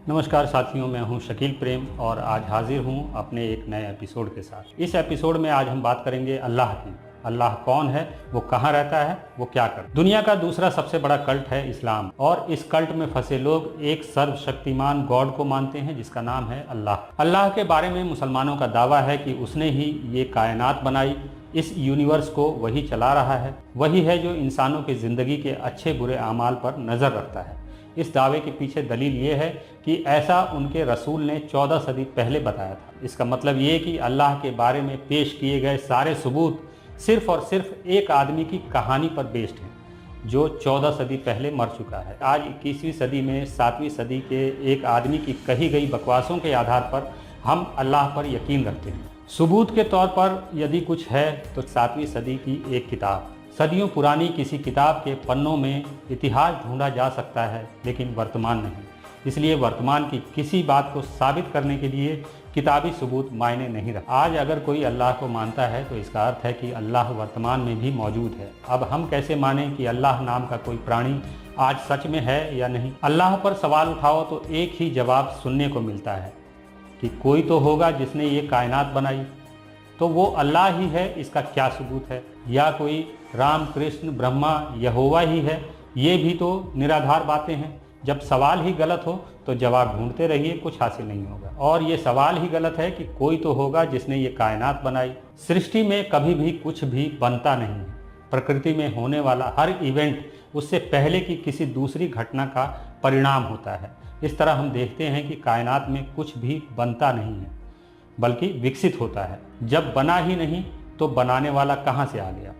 नमस्कार साथियों, मैं हूं शकील प्रेम और आज हाजिर हूं अपने एक नए एपिसोड के साथ। इस एपिसोड में आज हम बात करेंगे अल्लाह की। अल्लाह कौन है, वो कहाँ रहता है, वो क्या करता है। दुनिया का दूसरा सबसे बड़ा कल्ट है इस्लाम और इस कल्ट में फंसे लोग एक सर्वशक्तिमान गॉड को मानते हैं जिसका नाम है अल्लाह। अल्लाह के बारे में मुसलमानों का दावा है कि उसने ही ये कायनात बनाई, इस यूनिवर्स को वही चला रहा है, वही है जो इंसानों की ज़िंदगी के अच्छे बुरे अमाल पर नज़र रखता है। इस दावे के पीछे दलील ये है कि ऐसा उनके रसूल ने 14 सदी पहले बताया था। इसका मतलब ये कि अल्लाह के बारे में पेश किए गए सारे सबूत सिर्फ और सिर्फ एक आदमी की कहानी पर बेस्ड हैं जो 14 सदी पहले मर चुका है। आज 21वीं सदी में 7वीं सदी के एक आदमी की कही गई बकवासों के आधार पर हम अल्लाह पर यकीन रखते हैं। सबूत के तौर पर यदि कुछ है तो 7वीं सदी की एक किताब। सदियों पुरानी किसी किताब के पन्नों में इतिहास ढूंढा जा सकता है लेकिन वर्तमान नहीं। इसलिए वर्तमान की किसी बात को साबित करने के लिए किताबी सबूत मायने नहीं रखता। आज अगर कोई अल्लाह को मानता है तो इसका अर्थ है कि अल्लाह वर्तमान में भी मौजूद है। अब हम कैसे मानें कि अल्लाह नाम का कोई प्राणी आज सच में है या नहीं। अल्लाह पर सवाल उठाओ तो एक ही जवाब सुनने को मिलता है कि कोई तो होगा जिसने ये कायनात बनाई, तो वो अल्लाह ही है। इसका क्या सबूत है? या कोई राम, कृष्ण, ब्रह्मा, यहोवा ही है? ये भी तो निराधार बातें हैं। जब सवाल ही गलत हो तो जवाब ढूंढते रहिए, कुछ हासिल नहीं होगा। और ये सवाल ही गलत है कि कोई तो होगा जिसने ये कायनात बनाई। सृष्टि में कभी भी कुछ भी बनता नहीं है। प्रकृति में होने वाला हर इवेंट उससे पहले की किसी दूसरी घटना का परिणाम होता है। इस तरह हम देखते हैं कि कायनात में कुछ भी बनता नहीं है बल्कि विकसित होता है। जब बना ही नहीं तो बनाने वाला कहाँ से आ गया?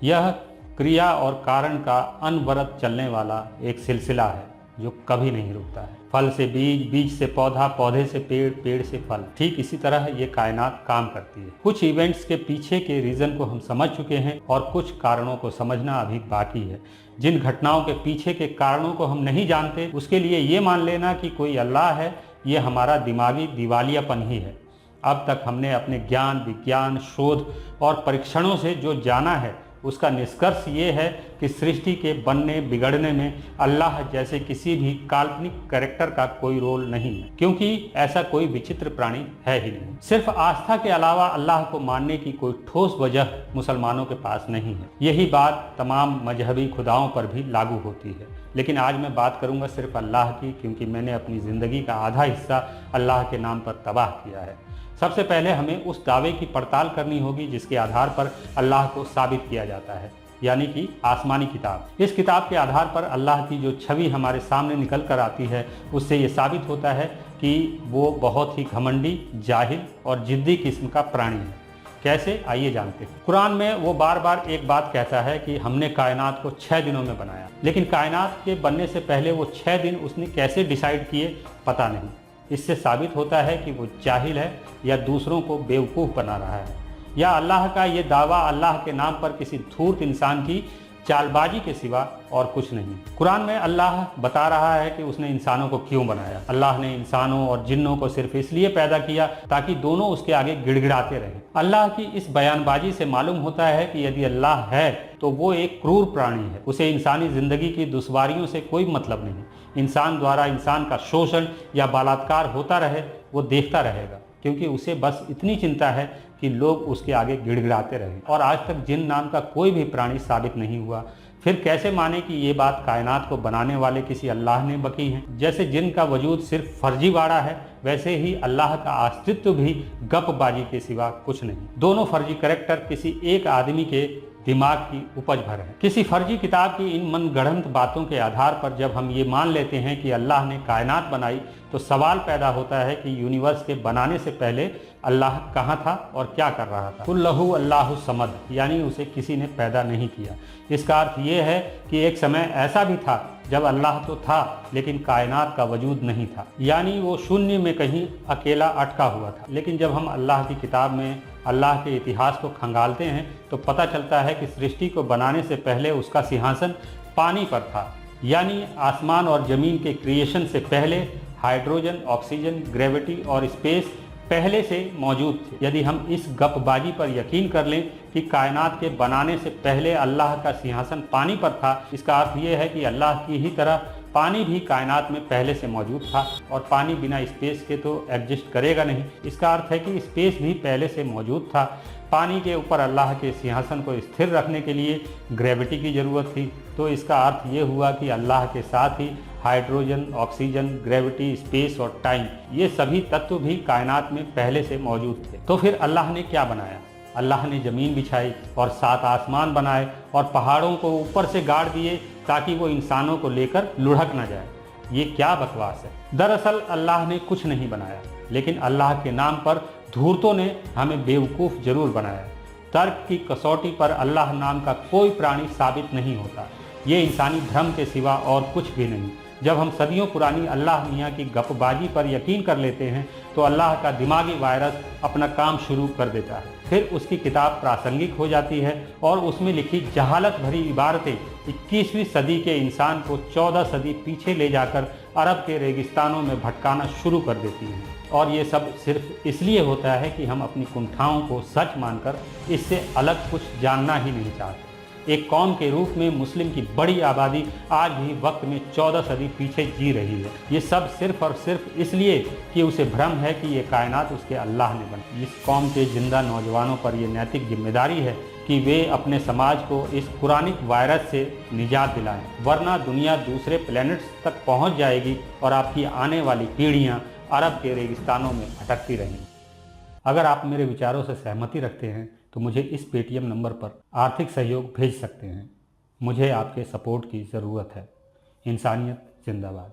यह क्रिया और कारण का अनवरत चलने वाला एक सिलसिला है जो कभी नहीं रुकता है। फल से बीज, बीज से पौधा, पौधे से पेड़, पेड़ से फल। ठीक इसी तरह ये कायनात काम करती है। कुछ इवेंट्स के पीछे के रीज़न को हम समझ चुके हैं और कुछ कारणों को समझना अभी बाकी है। जिन घटनाओं के पीछे के कारणों को हम नहीं जानते उसके लिए ये मान लेना कि कोई अल्लाह है, ये हमारा दिमागी दिवालियापन ही है। अब तक हमने अपने ज्ञान, विज्ञान, शोध और परीक्षणों से जो जाना है उसका निष्कर्ष ये है कि सृष्टि के बनने बिगड़ने में अल्लाह जैसे किसी भी काल्पनिक कैरेक्टर का कोई रोल नहीं है, क्योंकि ऐसा कोई विचित्र प्राणी है ही नहीं। सिर्फ आस्था के अलावा अल्लाह को मानने की कोई ठोस वजह मुसलमानों के पास नहीं है। यही बात तमाम मजहबी खुदाओं पर भी लागू होती है। लेकिन आज मैं बात करूंगा सिर्फ अल्लाह की, क्योंकि मैंने अपनी ज़िंदगी का आधा हिस्सा अल्लाह के नाम पर तबाह किया है। सबसे पहले हमें उस दावे की पड़ताल करनी होगी जिसके आधार पर अल्लाह को साबित किया जाता है, यानी कि आसमानी किताब। इस किताब के आधार पर अल्लाह की जो छवि हमारे सामने निकल कर आती है उससे ये साबित होता है कि वो बहुत ही घमंडी, जाहिल और जिद्दी किस्म का प्राणी है। कैसे, आइए जानते हैं। कुरान में वो बार बार एक बात कहता है कि हमने कायनात को 6 दिनों में बनाया, लेकिन कायनात के बनने से पहले वो 6 दिन उसने कैसे डिसाइड किए पता नहीं। इससे साबित होता है कि वो जाहिल है या दूसरों को बेवकूफ़ बना रहा है, या अल्लाह का ये दावा अल्लाह के नाम पर किसी धूर्त इंसान की चालबाजी के सिवा और कुछ नहीं। कुरान में अल्लाह बता रहा है कि उसने इंसानों को क्यों बनाया। अल्लाह ने इंसानों और जिन्नों को सिर्फ इसलिए पैदा किया ताकि दोनों उसके आगे गिड़गिड़ाते रहें। अल्लाह की इस बयानबाजी से मालूम होता है कि यदि अल्लाह है तो वो एक क्रूर प्राणी है। उसे इंसानी जिंदगी की दुश्वारियों से कोई मतलब नहीं। इंसान द्वारा इंसान का शोषण या बलात्कार होता रहे वो देखता रहेगा, क्योंकि उसे बस इतनी चिंता है कि लोग उसके आगे गिड़गिड़ाते रहें। और आज तक जिन नाम का कोई भी प्राणी साबित नहीं हुआ। फिर कैसे माने कि ये बात कायनात को बनाने वाले किसी अल्लाह ने बकी है? जैसे जिन का वजूद सिर्फ फर्जीवाड़ा है, वैसे ही अल्लाह का अस्तित्व भी गपबाजी के सिवा कुछ नहीं। दोनों फर्जी कैरेक्टर किसी एक आदमी के दिमाग की उपज भर है। किसी फर्जी किताब की इन मनगढ़ंत बातों के आधार पर जब हम ये मान लेते हैं कि अल्लाह ने कायनात बनाई तो सवाल पैदा होता है कि यूनिवर्स के बनाने से पहले अल्लाह कहाँ था और क्या कर रहा था। कुल्लहु अल्लाहु समद, यानी उसे किसी ने पैदा नहीं किया। इसका अर्थ ये है कि एक समय ऐसा भी था जब अल्लाह तो था लेकिन कायनात का वजूद नहीं था, यानी वो शून्य में कहीं अकेला अटका हुआ था। लेकिन जब हम अल्लाह की किताब में अल्लाह के इतिहास को खंगालते हैं तो पता चलता है कि सृष्टि को बनाने से पहले उसका सिंहासन पानी पर था, यानी आसमान और ज़मीन के क्रिएशन से पहले हाइड्रोजन, ऑक्सीजन, ग्रेविटी और स्पेस पहले से मौजूद थे। यदि हम इस गपबाजी पर यकीन कर लें कि कायनात के बनाने से पहले अल्लाह का सिंहासन पानी पर था, इसका अर्थ ये है कि अल्लाह की ही तरह पानी भी कायनात में पहले से मौजूद था और पानी बिना स्पेस के तो एग्जिस्ट करेगा नहीं। इसका अर्थ है कि स्पेस भी पहले से मौजूद था। पानी के ऊपर अल्लाह के सिंहासन को स्थिर रखने के लिए ग्रेविटी की ज़रूरत थी। तो इसका अर्थ ये हुआ कि अल्लाह के साथ ही हाइड्रोजन, ऑक्सीजन, ग्रेविटी, स्पेस और टाइम, ये सभी तत्व भी कायनात में पहले से मौजूद थे। तो फिर अल्लाह ने क्या बनाया? अल्लाह ने ज़मीन बिछाई और 7 आसमान बनाए और पहाड़ों को ऊपर से गाड़ दिए ताकि वो इंसानों को लेकर लुढ़क न जाए। ये क्या बकवास है? दरअसल अल्लाह ने कुछ नहीं बनाया, लेकिन अल्लाह के नाम पर धूर्तों ने हमें बेवकूफ़ जरूर बनाया। तर्क की कसौटी पर अल्लाह नाम का कोई प्राणी साबित नहीं होता। ये इंसानी भ्रम के सिवा और कुछ भी नहीं। जब हम सदियों पुरानी अल्लाह मियाँ की गपबाजी पर यकीन कर लेते हैं तो अल्लाह का दिमागी वायरस अपना काम शुरू कर देता है। फिर उसकी किताब प्रासंगिक हो जाती है और उसमें लिखी जहालत भरी इबारतें 21वीं सदी के इंसान को 14 सदी पीछे ले जाकर अरब के रेगिस्तानों में भटकाना शुरू कर देती हैं। और ये सब सिर्फ इसलिए होता है कि हम अपनी कुंठाओं को सच मानकर इससे अलग कुछ जानना ही नहीं चाहते। एक कौम के रूप में मुस्लिम की बड़ी आबादी आज भी वक्त में 14 सदी पीछे जी रही है। ये सब सिर्फ और सिर्फ इसलिए कि उसे भ्रम है कि ये कायनात उसके अल्लाह ने बनाई। इस कौम के जिंदा नौजवानों पर यह नैतिक जिम्मेदारी है कि वे अपने समाज को इस कुरानिक वायरस से निजात दिलाएं, वरना दुनिया दूसरे प्लैनेट्स तक पहुंच जाएगी और आपकी आने वाली पीढ़ियां अरब के रेगिस्तानों में भटकती रहेंगी। अगर आप मेरे विचारों से सहमति रखते हैं तो मुझे इस पेटीएम नंबर पर आर्थिक सहयोग भेज सकते हैं। मुझे आपके सपोर्ट की ज़रूरत है। इंसानियत जिंदाबाद।